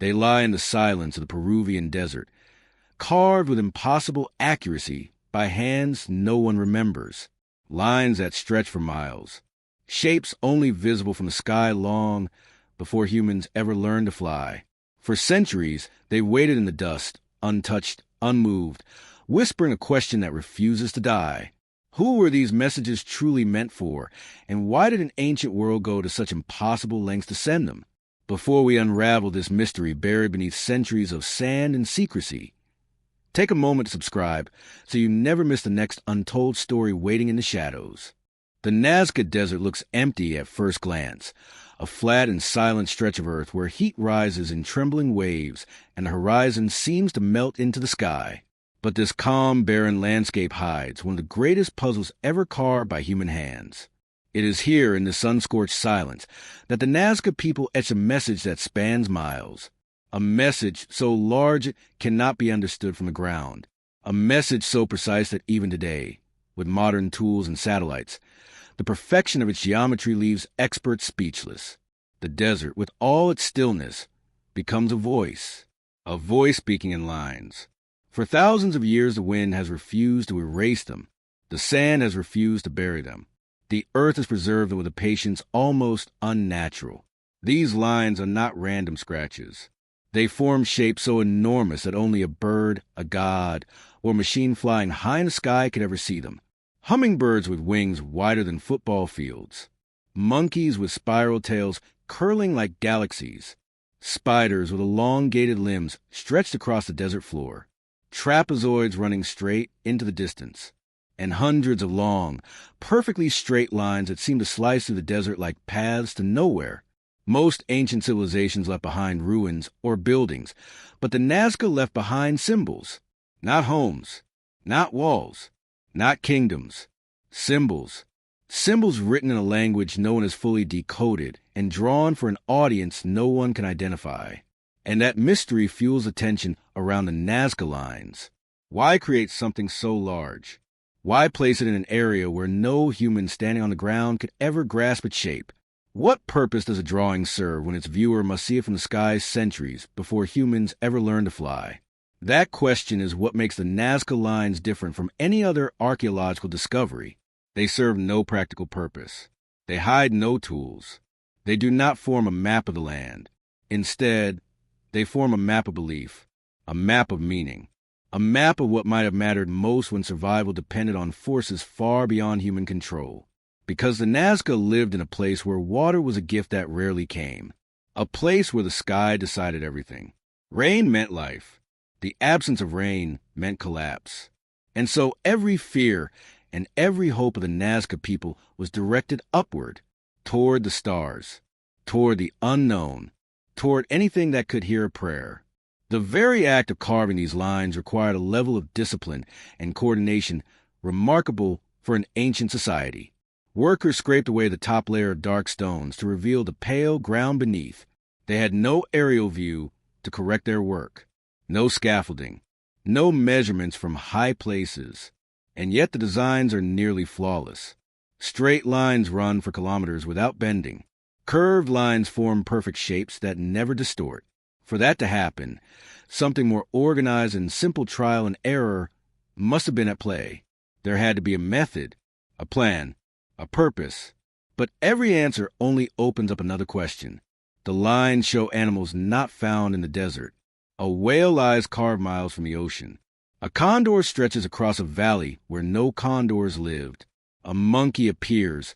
They lie in the silence of the Peruvian desert, carved with impossible accuracy by hands no one remembers, lines that stretch for miles, shapes only visible from the sky long before humans ever learned to fly. For centuries, they waited in the dust, untouched, unmoved, whispering a question that refuses to die. Who were these messages truly meant for, and why did an ancient world go to such impossible lengths to send them? Before we unravel this mystery buried beneath centuries of sand and secrecy, take a moment to subscribe so you never miss the next untold story waiting in the shadows. The Nazca Desert looks empty at first glance, a flat and silent stretch of earth where heat rises in trembling waves and the horizon seems to melt into the sky. But this calm, barren landscape hides one of the greatest puzzles ever carved by human hands. It is here in the sun-scorched silence that the Nazca people etch a message that spans miles. A message so large it cannot be understood from the ground. A message so precise that even today, with modern tools and satellites, the perfection of its geometry leaves experts speechless. The desert, with all its stillness, becomes a voice speaking in lines. For thousands of years, the wind has refused to erase them. The sand has refused to bury them. The earth is preserved with a patience almost unnatural. These lines are not random scratches. They form shapes so enormous that only a bird, a god, or a machine flying high in the sky could ever see them. Hummingbirds with wings wider than football fields. Monkeys with spiral tails curling like galaxies. Spiders with elongated limbs stretched across the desert floor. Trapezoids running straight into the distance, and hundreds of long, perfectly straight lines that seem to slice through the desert like paths to nowhere. Most ancient civilizations left behind ruins or buildings, but the Nazca left behind symbols. Not homes, not walls, not kingdoms. Symbols. Symbols written in a language no one has fully decoded and drawn for an audience no one can identify. And that mystery fuels the tension around the Nazca Lines. Why create something so large? Why place it in an area where no human standing on the ground could ever grasp its shape? What purpose does a drawing serve when its viewer must see it from the skies centuries before humans ever learn to fly? That question is what makes the Nazca Lines different from any other archaeological discovery. They serve no practical purpose. They hide no tools. They do not form a map of the land. Instead, they form a map of belief, a map of meaning, a map of what might have mattered most when survival depended on forces far beyond human control. Because the Nazca lived in a place where water was a gift that rarely came, a place where the sky decided everything. Rain meant life. The absence of rain meant collapse. And so every fear and every hope of the Nazca people was directed upward, toward the stars, toward the unknown, toward anything that could hear a prayer. The very act of carving these lines required a level of discipline and coordination remarkable for an ancient society. Workers scraped away the top layer of dark stones to reveal the pale ground beneath. They had no aerial view to correct their work, no scaffolding, no measurements from high places, and yet the designs are nearly flawless. Straight lines run for kilometers without bending. Curved lines form perfect shapes that never distort. For that to happen, something more organized and simple trial and error must have been at play. There had to be a method, a plan, a purpose. But every answer only opens up another question. The lines show animals not found in the desert. A whale lies carved miles from the ocean. A condor stretches across a valley where no condors lived. A monkey appears,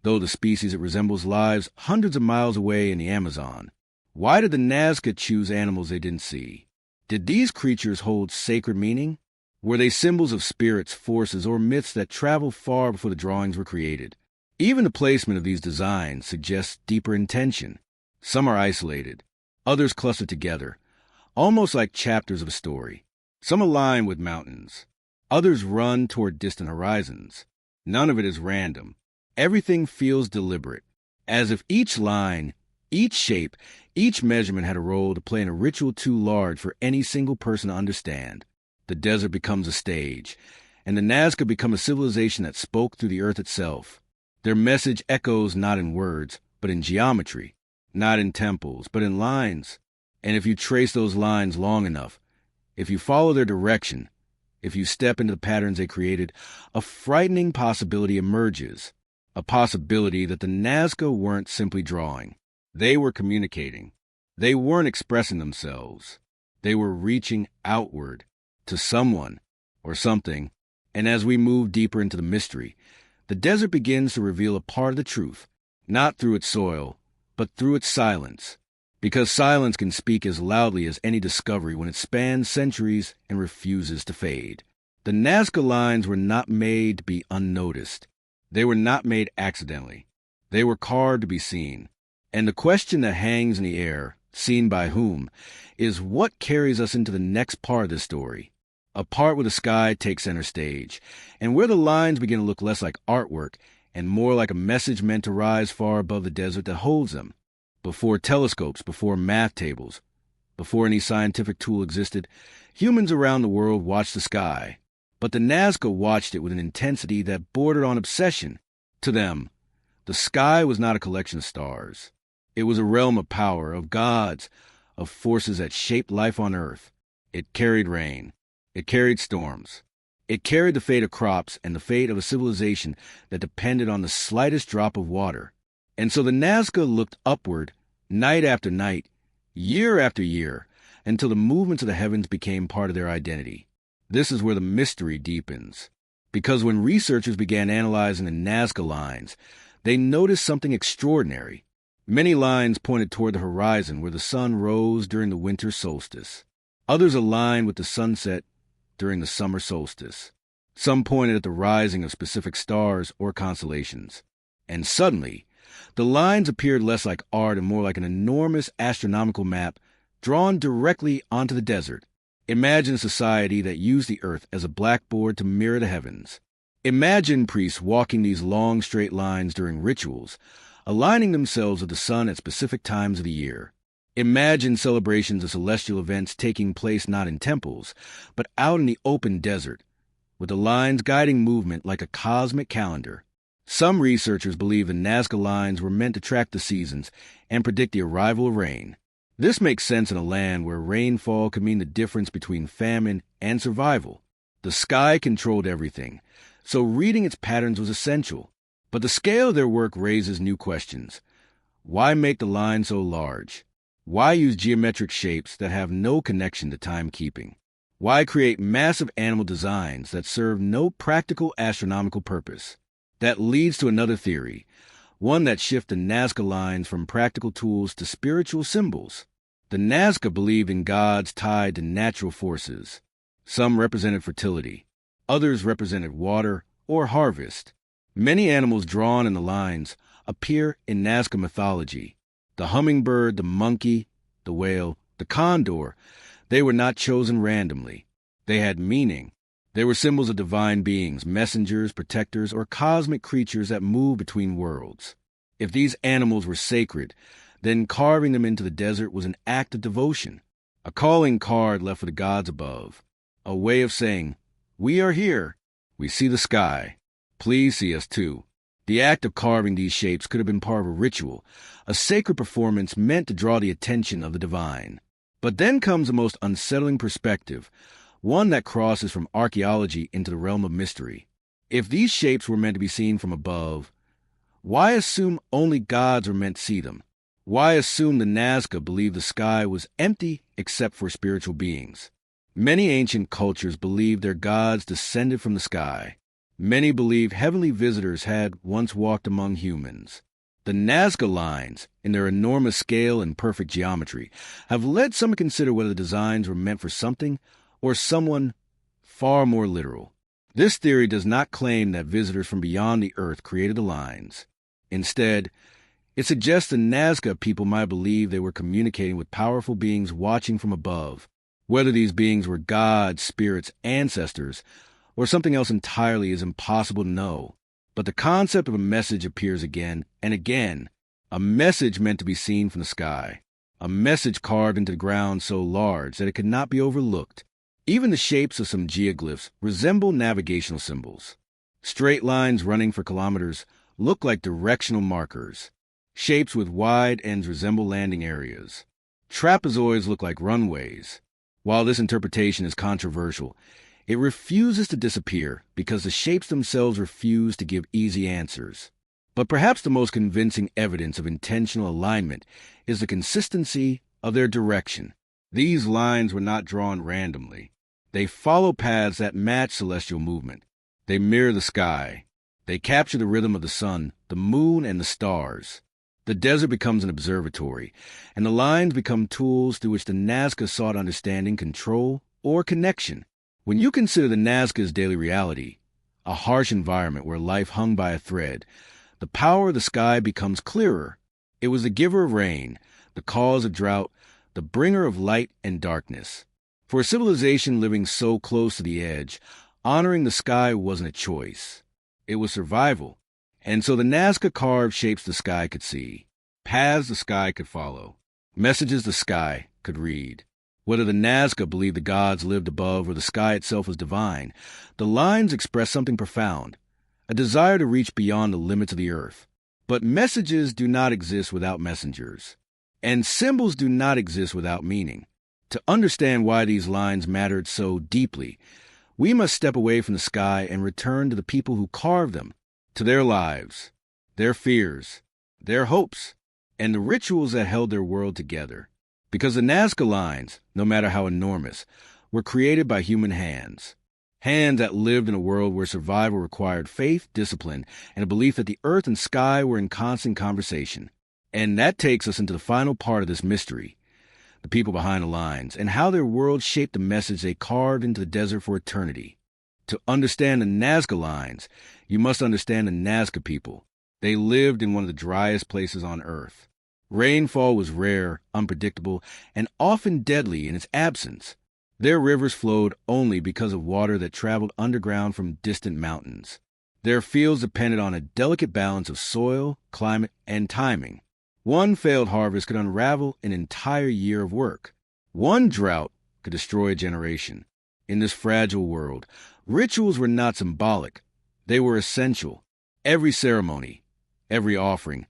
though the species it resembles lives hundreds of miles away in the Amazon. Why did the Nazca choose animals they didn't see? Did these creatures hold sacred meaning? Were they symbols of spirits, forces, or myths that traveled far before the drawings were created? Even the placement of these designs suggests deeper intention. Some are isolated, others clustered together, almost like chapters of a story. Some align with mountains, others run toward distant horizons. None of it is random. Everything feels deliberate, as if each line, each shape, each measurement had a role to play in a ritual too large for any single person to understand. The desert becomes a stage, and the Nazca become a civilization that spoke through the earth itself. Their message echoes not in words, but in geometry, not in temples, but in lines, And if you trace those lines long enough, if you follow their direction, if you step into the patterns they created, a frightening possibility emerges. A possibility that the Nazca weren't simply drawing. They were communicating. They weren't expressing themselves. They were reaching outward to someone or something. And as we move deeper into the mystery, the desert begins to reveal a part of the truth, not through its soil, but through its silence. Because silence can speak as loudly as any discovery when it spans centuries and refuses to fade. The Nazca Lines were not made to be unnoticed. They were not made accidentally. They were carved to be seen. And the question that hangs in the air, seen by whom, is what carries us into the next part of this story. A part where the sky takes center stage, and where the lines begin to look less like artwork and more like a message meant to rise far above the desert that holds them. Before telescopes, before math tables, before any scientific tool existed, humans around the world watched the sky. But the Nazca watched it with an intensity that bordered on obsession. To them, the sky was not a collection of stars. It was a realm of power, of gods, of forces that shaped life on Earth. It carried rain. It carried storms. It carried the fate of crops and the fate of a civilization that depended on the slightest drop of water. And so the Nazca looked upward, night after night, year after year, until the movements of the heavens became part of their identity. This is where the mystery deepens. Because when researchers began analyzing the Nazca Lines, they noticed something extraordinary. Many lines pointed toward the horizon where the sun rose during the winter solstice. Others aligned with the sunset during the summer solstice. Some pointed at the rising of specific stars or constellations. And suddenly, the lines appeared less like art and more like an enormous astronomical map drawn directly onto the desert. Imagine a society that used the earth as a blackboard to mirror the heavens. Imagine priests walking these long, straight lines during rituals, aligning themselves with the sun at specific times of the year. Imagine celebrations of celestial events taking place not in temples, but out in the open desert, with the lines guiding movement like a cosmic calendar. Some researchers believe the Nazca Lines were meant to track the seasons and predict the arrival of rain. This makes sense in a land where rainfall could mean the difference between famine and survival. The sky controlled everything, so reading its patterns was essential. But the scale of their work raises new questions. Why make the line so large? Why use geometric shapes that have no connection to timekeeping? Why create massive animal designs that serve no practical astronomical purpose? That leads to another theory, one that shifts the Nazca Lines from practical tools to spiritual symbols. The Nazca believed in gods tied to natural forces. Some represented fertility. Others represented water or harvest. Many animals drawn in the lines appear in Nazca mythology. The hummingbird, the monkey, the whale, the condor, they were not chosen randomly. They had meaning. They were symbols of divine beings, messengers, protectors, or cosmic creatures that move between worlds. If these animals were sacred, then carving them into the desert was an act of devotion, a calling card left for the gods above, a way of saying, "We are here. We see the sky. Please see us too." The act of carving these shapes could have been part of a ritual, a sacred performance meant to draw the attention of the divine. But then comes the most unsettling perspective, one that crosses from archaeology into the realm of mystery. If these shapes were meant to be seen from above, why assume only gods were meant to see them? Why assume the Nazca believed the sky was empty except for spiritual beings? Many ancient cultures believed their gods descended from the sky. Many believed heavenly visitors had once walked among humans. The Nazca Lines, in their enormous scale and perfect geometry, have led some to consider whether the designs were meant for something or someone far more literal. This theory does not claim that visitors from beyond the earth created the lines. Instead, it suggests the Nazca people might believe they were communicating with powerful beings watching from above. Whether these beings were gods, spirits, ancestors, or something else entirely is impossible to know. But the concept of a message appears again and again, a message meant to be seen from the sky, a message carved into the ground so large that it could not be overlooked. Even the shapes of some geoglyphs resemble navigational symbols. Straight lines running for kilometers look like directional markers. Shapes with wide ends resemble landing areas. Trapezoids look like runways. While this interpretation is controversial, it refuses to disappear because the shapes themselves refuse to give easy answers. But perhaps the most convincing evidence of intentional alignment is the consistency of their direction. These lines were not drawn randomly. They follow paths that match celestial movement. They mirror the sky. They capture the rhythm of the sun, the moon, and the stars. The desert becomes an observatory, and the lines become tools through which the Nazca sought understanding, control, or connection. When you consider the Nazca's daily reality, a harsh environment where life hung by a thread, the power of the sky becomes clearer. It was the giver of rain, the cause of drought, the bringer of light and darkness. For a civilization living so close to the edge, honoring the sky wasn't a choice. It was survival. And so the Nazca carved shapes the sky could see, paths the sky could follow, messages the sky could read. Whether the Nazca believed the gods lived above or the sky itself was divine, the lines express something profound, a desire to reach beyond the limits of the earth. But messages do not exist without messengers, and symbols do not exist without meaning. To understand why these lines mattered so deeply, we must step away from the sky and return to the people who carved them, to their lives, their fears, their hopes, and the rituals that held their world together. Because the Nazca Lines, no matter how enormous, were created by human hands. Hands that lived in a world where survival required faith, discipline, and a belief that the earth and sky were in constant conversation. And that takes us into the final part of this mystery, the people behind the lines, and how their world shaped the message they carved into the desert for eternity. To understand the Nazca Lines, you must understand the Nazca people. They lived in one of the driest places on Earth. Rainfall was rare, unpredictable, and often deadly in its absence. Their rivers flowed only because of water that traveled underground from distant mountains. Their fields depended on a delicate balance of soil, climate, and timing. One failed harvest could unravel an entire year of work. One drought could destroy a generation. In this fragile world, rituals were not symbolic. They were essential. Every ceremony, every offering,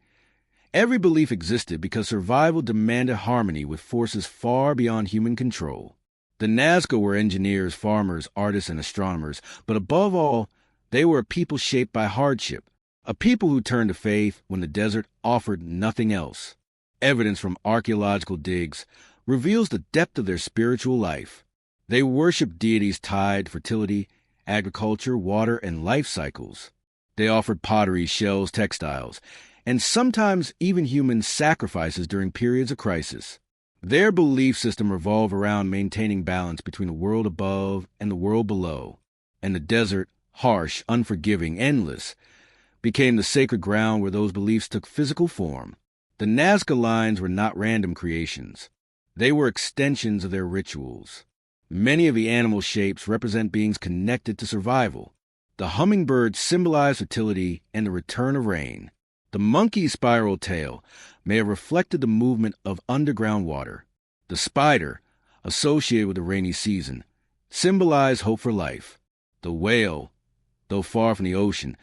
every belief existed because survival demanded harmony with forces far beyond human control. The Nazca were engineers, farmers, artists, and astronomers, but above all, they were a people shaped by hardship, a people who turned to faith when the desert offered nothing else. Evidence from archaeological digs reveals the depth of their spiritual life. They worshiped deities tied to fertility, agriculture, water, and life cycles. They offered pottery, shells, textiles, and sometimes even human sacrifices during periods of crisis. Their belief system revolved around maintaining balance between the world above and the world below, and the desert, harsh, unforgiving, endless, became the sacred ground where those beliefs took physical form. The Nazca Lines were not random creations. They were extensions of their rituals. Many of the animal shapes represent beings connected to survival. The hummingbird symbolized fertility and the return of rain. The monkey's spiral tail may have reflected the movement of underground water. The spider, associated with the rainy season, symbolized hope for life. The whale, though far from the ocean,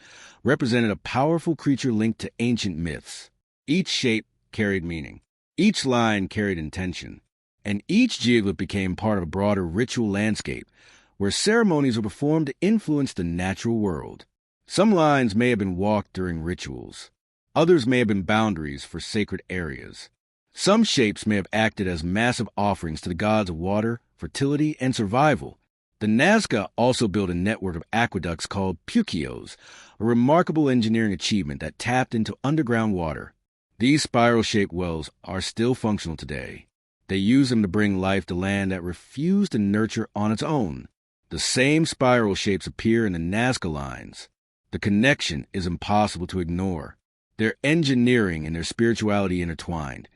represented a powerful creature linked to ancient myths. Each shape carried meaning. Each line carried intention. And each geoglyph became part of a broader ritual landscape, where ceremonies were performed to influence the natural world. Some lines may have been walked during rituals. Others may have been boundaries for sacred areas. Some shapes may have acted as massive offerings to the gods of water, fertility, and survival. The Nazca also built a network of aqueducts called puquios, a remarkable engineering achievement that tapped into underground water. These spiral-shaped wells are still functional today. They use them to bring life to land that refused to nurture on its own. The same spiral shapes appear in the Nazca Lines. The connection is impossible to ignore. Their engineering and their spirituality intertwined,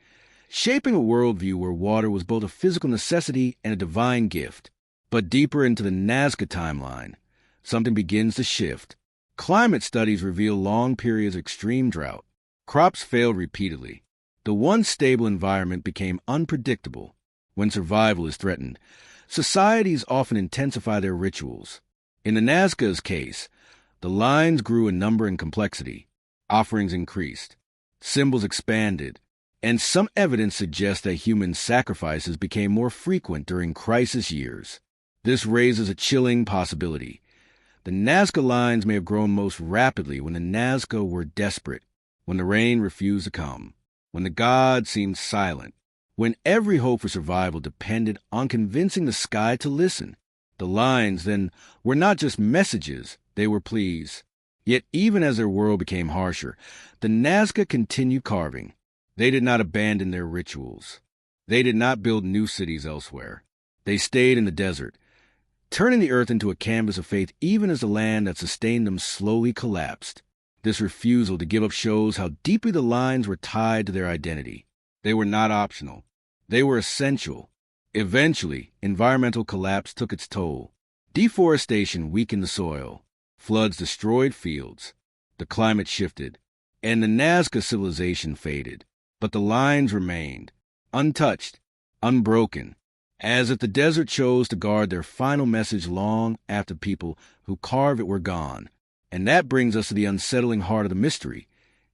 shaping a worldview where water was both a physical necessity and a divine gift. But deeper into the Nazca timeline, something begins to shift. Climate studies reveal long periods of extreme drought. Crops failed repeatedly. The once stable environment became unpredictable. When survival is threatened, societies often intensify their rituals. In the Nazca's case, the lines grew in number and complexity. Offerings increased. Symbols expanded. And some evidence suggests that human sacrifices became more frequent during crisis years. This raises a chilling possibility. The Nazca Lines may have grown most rapidly when the Nazca were desperate, when the rain refused to come, when the gods seemed silent, when every hope for survival depended on convincing the sky to listen. The lines, then, were not just messages, they were pleas. Yet even as their world became harsher, the Nazca continued carving. They did not abandon their rituals. They did not build new cities elsewhere. They stayed in the desert, turning the earth into a canvas of faith even as the land that sustained them slowly collapsed. This refusal to give up shows how deeply the lines were tied to their identity. They were not optional. They were essential. Eventually, environmental collapse took its toll. Deforestation weakened the soil. Floods destroyed fields. The climate shifted. And the Nazca civilization faded. But the lines remained, untouched, unbroken, as if the desert chose to guard their final message long after people who carved it were gone. And that brings us to the unsettling heart of the mystery.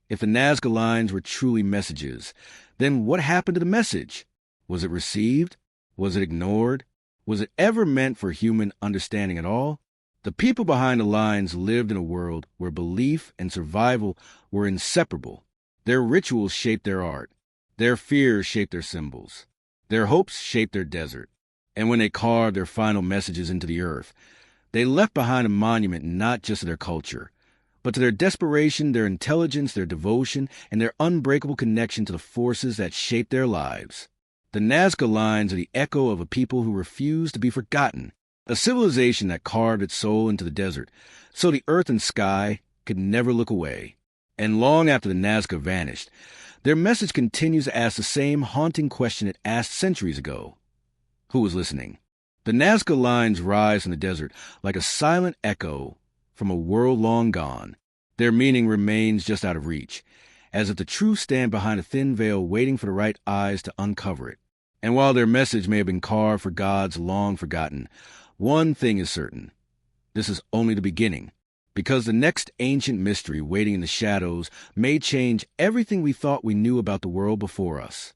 If the Nazca Lines were truly messages, then what happened to the message? Was it received? Was it ignored? Was it ever meant for human understanding at all? The people behind the lines lived in a world where belief and survival were inseparable. Their rituals shaped their art. Their fears shaped their symbols. Their hopes shaped their desert. And when they carved their final messages into the earth, they left behind a monument not just to their culture, but to their desperation, their intelligence, their devotion, and their unbreakable connection to the forces that shaped their lives. The Nazca Lines are the echo of a people who refused to be forgotten, a civilization that carved its soul into the desert, so the earth and sky could never look away. And long after the Nazca vanished, their message continues to ask the same haunting question it asked centuries ago. Who was listening? The Nazca Lines rise from the desert like a silent echo from a world long gone. Their meaning remains just out of reach, as if the truth stand behind a thin veil waiting for the right eyes to uncover it. And while their message may have been carved for gods long forgotten, one thing is certain. This is only the beginning, because the next ancient mystery waiting in the shadows may change everything we thought we knew about the world before us.